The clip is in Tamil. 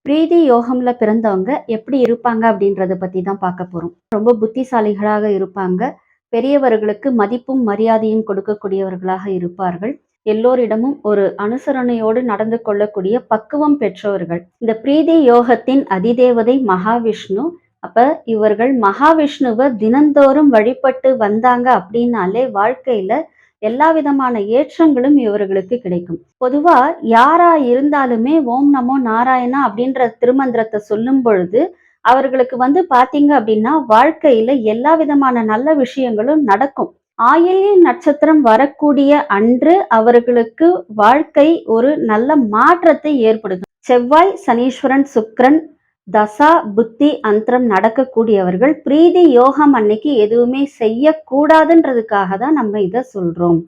பிரீதி யோகம்ல பிறந்தவங்க எப்படி இருப்பாங்க அப்படின்றத பத்தி தான் பார்க்க போறோம். ரொம்ப புத்திசாலிகளாக இருப்பாங்க. பெரியவர்களுக்கு மதிப்பும் மரியாதையும் கொடுக்கக்கூடியவர்களாக இருப்பார்கள். எல்லோரிடமும் ஒரு அனுசரணையோடு நடந்து கொள்ளக்கூடிய பக்குவம் பெற்றவர்கள். இந்த பிரீதி யோகத்தின் அதிதேவதை மகாவிஷ்ணு. அப்ப இவர்கள் மகாவிஷ்ணுவை தினந்தோறும் வழிபட்டு வந்தாங்க அப்படின்னாலே வாழ்க்கையில எல்லா விதமான ஏற்றங்களும் இவர்களுக்கு கிடைக்கும். பொதுவா யாரா இருந்தாலுமே ஓம் நமோ நாராயணா அப்படின்ற திருமந்திரத்தை சொல்லும் பொழுது அவர்களுக்கு பாத்தீங்க அப்படின்னா வாழ்க்கையில எல்லா விதமான நல்ல விஷயங்களும் நடக்கும். ஆயில்ய நட்சத்திரம் வரக்கூடிய அன்று அவர்களுக்கு வாழ்க்கை ஒரு நல்ல மாற்றத்தை ஏற்படுத்தும். செவ்வாய், சனீஸ்வரன், சுக்கிரன் தசா புத்தி அந்தரம் நடக்கக்கூடியவர்கள் பிரீதி யோகம் அன்னைக்கு எதுவுமே செய்யக்கூடாதுன்றதுக்காக தான் நம்ம இதை சொல்றோம்.